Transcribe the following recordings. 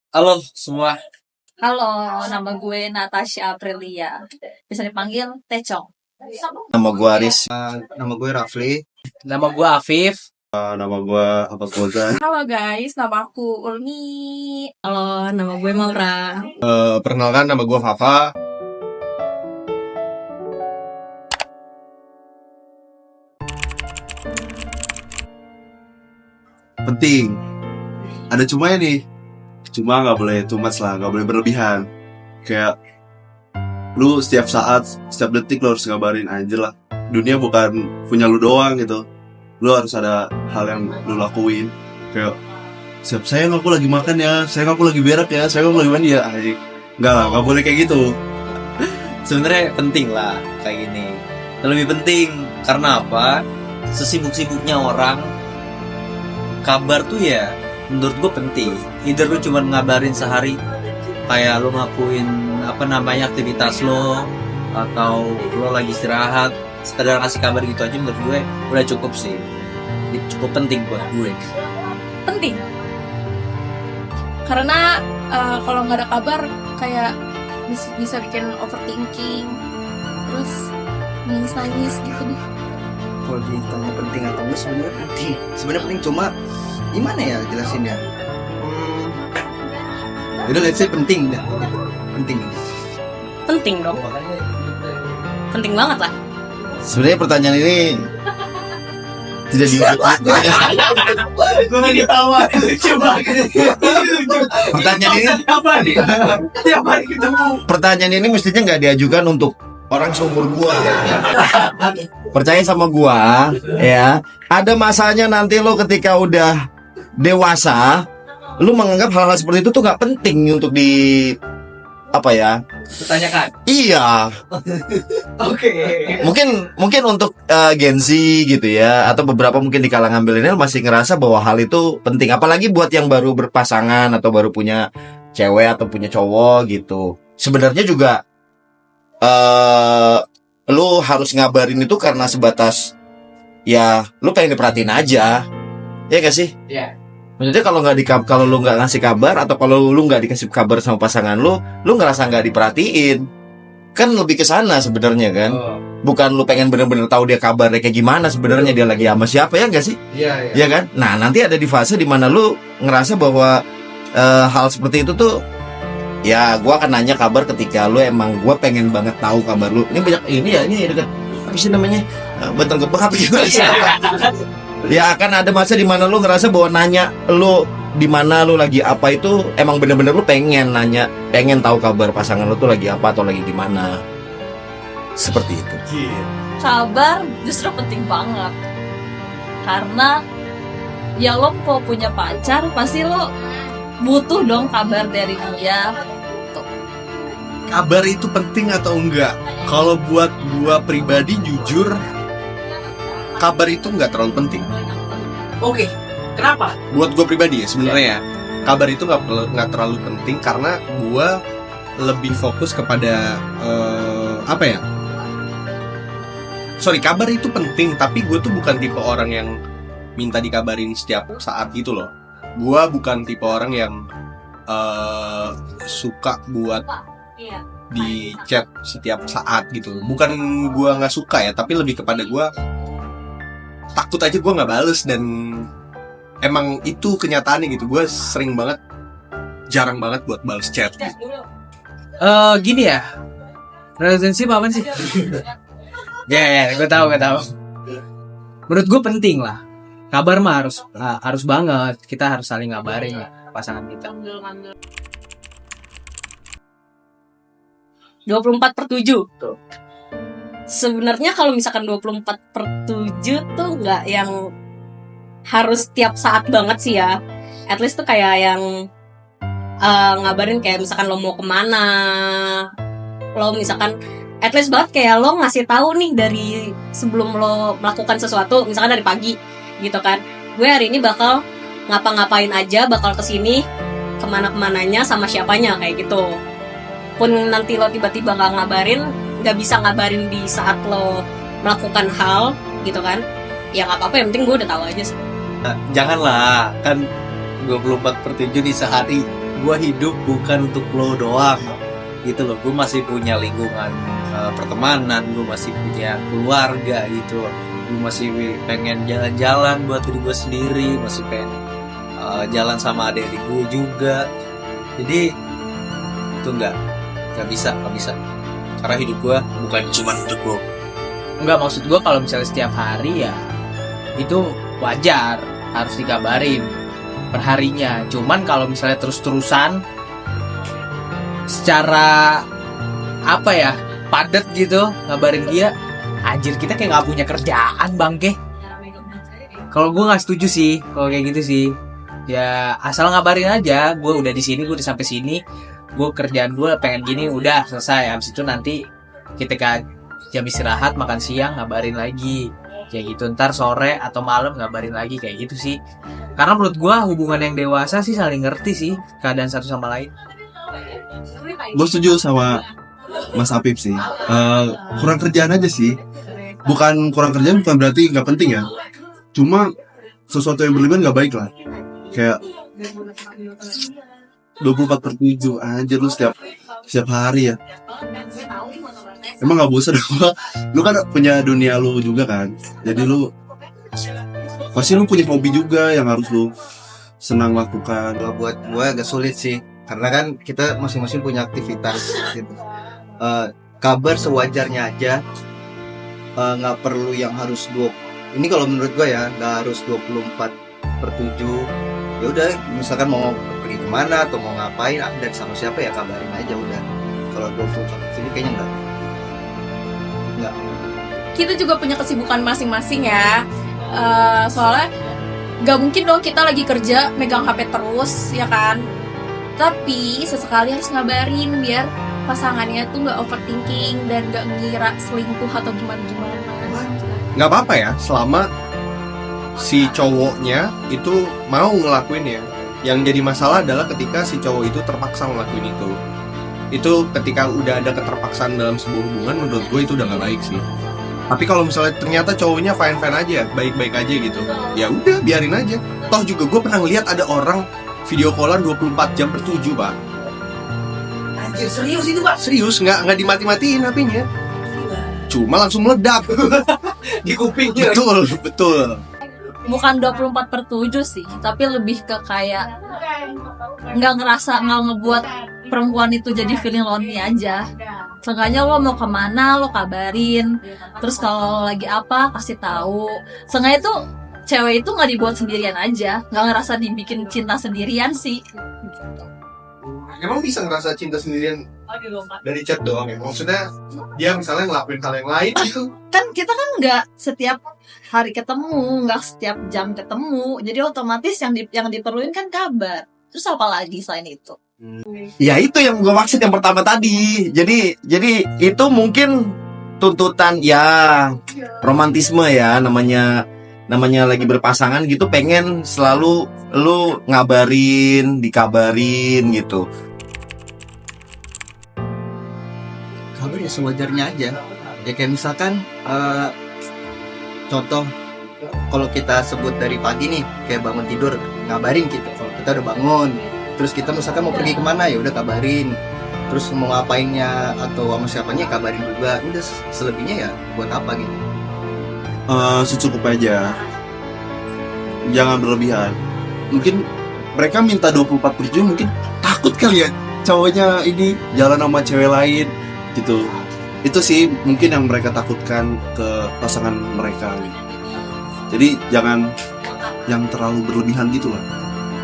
Halo semua. Halo, nama gue Natasha Aprilia. Bisa dipanggil Tecong. Nama gue Aris. Nama gue Rafli. Nama gue Afif. Nama gue Ahmad Fauzan. Halo guys, nama aku Ulmi. Halo, nama gue Maura. Perkenalkan nama gue Fafa. Penting. Ada cumanya nih. Cuma nggak boleh too much lah, nggak boleh berlebihan. Kayak lu setiap saat, setiap detik lu harus ngabarin aja lah. Dunia bukan punya lu doang gitu. Lu harus ada hal yang lu lakuin. Kayak siap, sayang aku lagi makan ya, sayang aku lagi berak ya, sayang aku lagi mandi ya. Enggak lah, nggak boleh kayak gitu. Sebenarnya penting lah kayak gini. Lebih penting karena apa? Sesibuk-sibuknya orang, kabar tuh ya menurut gue penting. Either lu cuma ngabarin sehari kayak lu ngakuin aktivitas lo, atau lo lagi istirahat, sekedar ngasih kabar gitu aja menurut gue udah cukup sih. Cukup penting buat gue. Penting. Karena kalau nggak ada kabar kayak bisa bikin overthinking, terus nangis gitu deh. Kalau ditanya penting atau enggak, sebenarnya penting. Sebenarnya penting, cuma gimana ya jelasinnya? Udah let's say penting dah. Penting. Penting dong. Penting banget lah. Sebenarnya pertanyaan ini tidak diujuk. Gue lagi tawa. Coba. Pertanyaan ini apa nih? Tiap hari ketemu. Pertanyaan ini mestinya nggak diajukan untuk orang seumur gua. Percaya sama gua, ya. Ada masanya nanti lo ketika udah dewasa, lu menganggap hal-hal seperti itu tuh nggak penting untuk Pertanyakan. Iya. Oke. Mungkin untuk Gen Z gitu ya, atau beberapa mungkin di kalangan milenial masih ngerasa bahwa hal itu penting, apalagi buat yang baru berpasangan atau baru punya cewek atau punya cowok gitu. Sebenarnya juga lu harus ngabarin itu karena sebatas ya lu pengen diperhatiin aja, ya gak sih? Iya. Maksudnya kalau lu nggak ngasih kabar, atau kalau lu nggak dikasih kabar sama pasangan lu ngerasa nggak diperhatiin, kan lebih ke sana sebenarnya kan. Bukan lu pengen bener-bener tahu dia kabarnya kayak gimana sebenarnya, dia lagi sama siapa, ya nggak sih? Iya. Ya kan. Nah nanti ada di fase dimana lu ngerasa bahwa hal seperti itu tuh, ya gua akan nanya kabar ketika lu emang gua pengen banget tahu kabar lu. Ini banyak ini dekat apa sih namanya, Bantar Gebang apa gimana sih? Ya akan ada masa dimana lu ngerasa bahwa nanya lu di mana, lu lagi apa, itu emang bener-bener lu pengen nanya, pengen tahu kabar pasangan lu tuh lagi apa atau lagi di mana. Seperti itu. Kabar justru penting banget. Karena ya lo mau punya pacar, pasti lo butuh dong kabar dari dia. Kabar itu penting atau enggak? Kalau buat gua pribadi jujur, kabar itu enggak terlalu penting. Oke. Kenapa? Buat gua pribadi ya sebenarnya ya, kabar itu enggak terlalu penting karena gua lebih fokus kepada kabar itu penting, tapi gue tuh bukan tipe orang yang minta dikabarin setiap saat gitu loh. Gua bukan tipe orang yang suka buat di chat setiap saat gitu. Bukan gua nggak suka ya, tapi lebih kepada gua takut aja gua nggak bales, dan emang itu kenyataannya gitu. Gua jarang banget buat bales chat gitu. Gini ya. Relationship apa sih? Ya, gue tahu. Menurut gue penting lah. Kabar mah harus banget. Kita harus saling ngabarin lah pasangan kita. 24/7 tuh. Sebenarnya kalau misalkan 24/7 tuh nggak yang harus tiap saat banget sih ya. At least tuh kayak yang ngabarin kayak misalkan lo mau kemana, lo misalkan at least banget kayak lo ngasih tahu nih dari sebelum lo melakukan sesuatu, misalkan dari pagi gitu kan, gue hari ini bakal ngapa-ngapain aja, bakal kesini kemana-kemananya sama siapanya kayak gitu. Pun nanti lo tiba-tiba nggak ngabarin, nggak bisa ngabarin di saat lo melakukan hal gitu kan, ya nggak apa-apa, yang penting gue udah tahu aja sih. Janganlah, kan 24/7 di sehari gue hidup bukan untuk lo doang gitu loh. Gue masih punya lingkungan pertemanan, gue masih punya keluarga gitu loh. Gue masih pengen jalan-jalan buat diri gue sendiri, masih pengen jalan sama adik-adik gue juga. Jadi itu nggak bisa karena hidup gue bukan cuma untuk lo. Enggak, maksud gue kalau misalnya setiap hari ya itu wajar, harus dikabarin perharinya. Cuman kalau misalnya terus-terusan secara apa ya, padat gitu ngabarin dia, anjir kita kayak nggak punya kerjaan bangke. Kalau gue nggak setuju sih kalau kayak gitu sih. Ya asal ngabarin aja, gue udah di sini, gue udah sampai sini, gue kerjaan gue pengen gini, udah selesai. Habis itu nanti ketika jam istirahat makan siang ngabarin lagi kayak gitu, ntar sore atau malam ngabarin lagi kayak gitu sih. Karena menurut gue hubungan yang dewasa sih saling ngerti sih keadaan satu sama lain. Gue setuju sama Mas Apip sih. Kurang kerjaan aja sih. Bukan kurang kerjaan bukan berarti nggak penting ya. Cuma sesuatu yang berlebihan nggak baik lah. Kayak 24/7 aja lu setiap hari ya. Emang nggak bosan apa? Lu kan punya dunia lu juga kan. Jadi lu pasti lu punya hobi juga yang harus lu senang lakukan. Kalau buat gue agak sulit sih, karena kan kita masing-masing punya aktivitas gitu. Kabar sewajarnya aja, nggak perlu yang harus ini kalau menurut gue ya, nggak harus 24/7. Ya udah, misalkan mau pergi kemana atau mau ngapain dan sama siapa ya kabarin aja udah. Kalau 24/7 kayaknya enggak. Kita juga punya kesibukan masing-masing ya. Soalnya gak mungkin dong kita lagi kerja megang HP terus, ya kan? Tapi sesekali harus ngabarin biar pasangannya tuh gak overthinking dan gak ngira selingkuh atau gimana-gimana. Nggak apa-apa ya, selama si cowoknya itu mau ngelakuin ya. Yang jadi masalah adalah ketika si cowok itu terpaksa ngelakuin itu. Itu ketika udah ada keterpaksaan dalam sebuah hubungan, menurut gue itu udah nggak baik sih. Tapi kalau misalnya ternyata cowoknya fine-fine aja, baik-baik aja gitu, ya udah biarin aja. Toh juga gue pernah lihat ada orang video callan 24 jam per 7, Pak. Anjir, serius itu, Pak? Serius, nggak dimati-matiin HP-nya. Cuma langsung meledak Di kupingnya. Betul. Bukan 24/7 sih, tapi lebih ke kayak nggak ngebuat perempuan itu jadi feeling lonely aja. Seenggaknya lo mau kemana lo kabarin, terus kalau lagi apa kasih tahu. Seenggaknya tuh cewek itu nggak dibuat sendirian aja, nggak ngerasa dibikin cinta sendirian sih. Emang bisa ngerasa cinta sendirian dari chat doang ya? Maksudnya dia misalnya ngelakuin hal yang lain gitu. Kan kita kan nggak setiap hari ketemu, nggak setiap jam ketemu, jadi otomatis yang diperluin kan kabar. Terus apa lagi selain itu? Ya itu yang gue maksud yang pertama tadi. Jadi itu mungkin tuntutan ya romantisme ya, namanya lagi berpasangan gitu, pengen selalu lu ngabarin, dikabarin gitu. Kabar ya sewajarnya aja. Ya kayak misalkan contoh, kalau kita sebut dari pagi nih, kayak bangun tidur ngabarin kita kalau kita udah bangun. Terus kita misalkan mau pergi kemana ya udah kabarin. Terus mau ngapainnya atau sama siapanya kabarin juga. Udah, selebihnya ya buat apa gitu. Secukupnya aja. Jangan berlebihan. Mungkin mereka minta 24/7, mungkin takut kali ya cowoknya ini jalan sama cewek lain gitu. Itu sih mungkin yang mereka takutkan ke pasangan mereka gitu. Jadi jangan yang terlalu berlebihan gitu lah.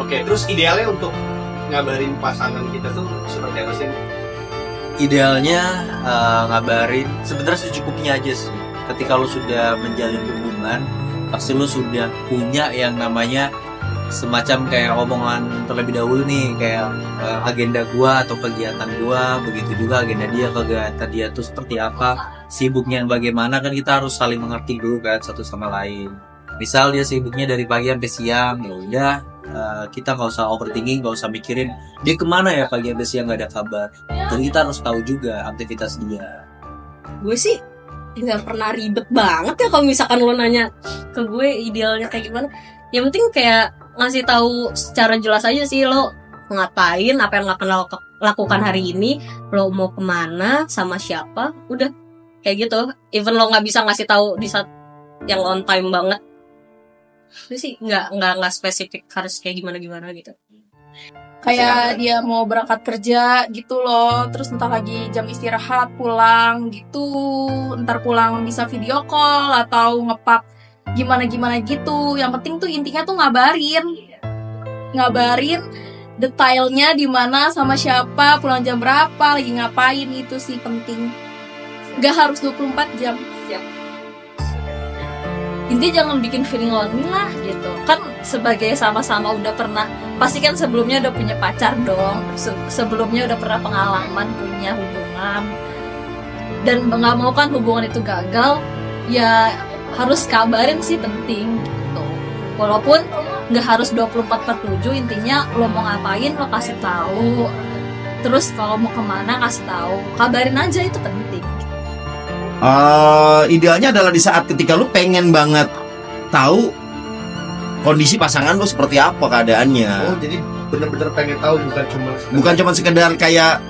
Oke, terus idealnya untuk ngabarin pasangan kita tuh seperti apa sih? Idealnya ngabarin sebenarnya secukupnya aja sih. Ketika lo sudah menjalin hubungan, pasti lo sudah punya yang namanya semacam kayak omongan terlebih dahulu nih, kayak agenda gua atau kegiatan gua, begitu juga agenda dia, kegiatan dia tuh seperti apa, sibuknya bagaimana, kan kita harus saling mengerti dulu kan satu sama lain. Misal dia sibuknya dari pagi sampai siang, ya udah kita nggak usah overthinking, nggak usah mikirin dia kemana ya pagi sampai siang nggak ada kabar. Dan kita harus tahu juga aktivitas dia. Gue sih nggak pernah ribet banget ya kalau misalkan lo nanya ke gue idealnya kayak gimana. Yang penting kayak ngasih tahu secara jelas aja sih, lo ngapain, apa yang akan lo lakukan hari ini, lo mau kemana, sama siapa, udah kayak gitu. Even lo nggak bisa ngasih tahu di saat yang on time banget, itu sih nggak spesifik harus kayak gimana gitu. Kayak dia mau berangkat kerja gitu loh, terus ntar lagi jam istirahat pulang gitu, ntar pulang bisa video call atau ngepak gimana gitu. Yang penting tuh intinya tuh ngabarin detailnya di mana, sama siapa, pulang jam berapa, lagi ngapain, itu sih penting. Gak harus 24 jam. Intinya jangan bikin feeling lonely lah gitu. Kan sebagai sama-sama udah pernah, pasti kan sebelumnya udah punya pacar dong, sebelumnya udah pernah pengalaman punya hubungan, dan nggak mau kan hubungan itu gagal, ya harus kabarin sih, penting gitu. Walaupun nggak harus 24/7, intinya lo mau ngapain lo kasih tahu, terus kalau mau kemana kasih tahu, kabarin aja, itu penting. Idealnya adalah di saat ketika lu pengen banget tahu kondisi pasangan lu seperti apa keadaannya. Oh, jadi bener-bener pengen tahu, Bukan cuma sekedar kayak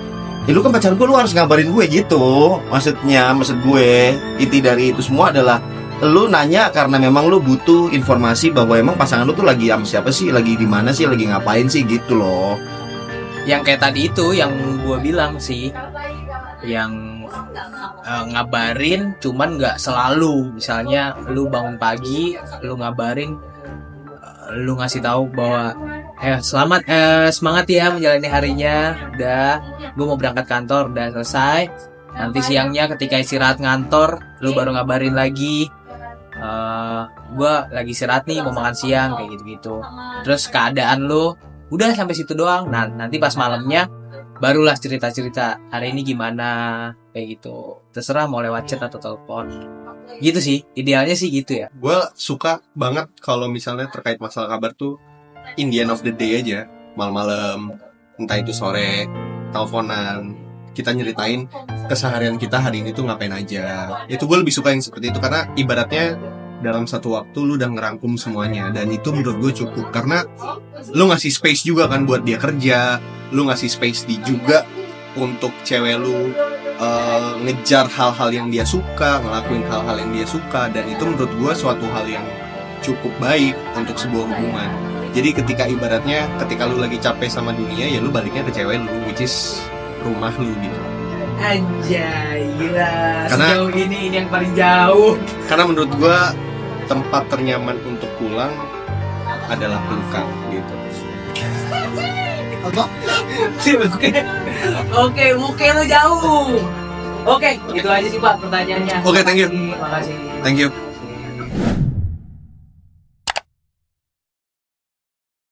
lu kan pacar gue, lu harus ngabarin gue gitu. Maksud gue inti dari itu semua adalah lu nanya karena memang lu butuh informasi bahwa emang pasangan lu tuh lagi sama siapa sih, lagi di mana sih, lagi ngapain sih gitu loh. Yang kayak tadi itu yang gue bilang sih, yang ngabarin cuman nggak selalu. Misalnya lu bangun pagi, lu ngabarin, lu ngasih tahu bahwa semangat ya menjalani harinya, udah gue mau berangkat kantor, udah selesai. Nanti siangnya ketika istirahat ngantor, lu baru ngabarin lagi, gue lagi istirahat nih, mau makan siang, kayak gitu-gitu. Terus keadaan lu udah sampai situ doang. Nah, nanti pas malamnya barulah cerita-cerita hari ini gimana, kayak gitu. Terserah mau lewat chat atau telepon. Gitu sih, idealnya sih gitu ya. Gue suka banget kalau misalnya terkait masalah kabar tuh in the end of the day aja, malam-malam, entah itu sore, teleponan, kita nyeritain keseharian kita hari ini tuh ngapain aja. Itu gue lebih suka yang seperti itu, karena ibaratnya dalam satu waktu lu udah ngerangkum semuanya, dan itu menurut gue cukup, karena lu ngasih space juga kan buat dia kerja, lu ngasih space juga untuk cewek lu ngejar hal-hal yang dia suka, ngelakuin hal-hal yang dia suka, dan itu menurut gue suatu hal yang cukup baik untuk sebuah hubungan. Jadi ketika ibaratnya ketika lu lagi capek sama dunia, ya lu baliknya ke cewek lu, which is rumah lu gitu. Anjay, gila. Karena- Sejauh ini yang paling jauh. Karena menurut gue tempat ternyaman untuk pulang adalah pelukan gitu. Oke, mungkin lu jauh. Oke, itu aja sih Pak pertanyaannya. Oke, thank you. Makasih. Thank you.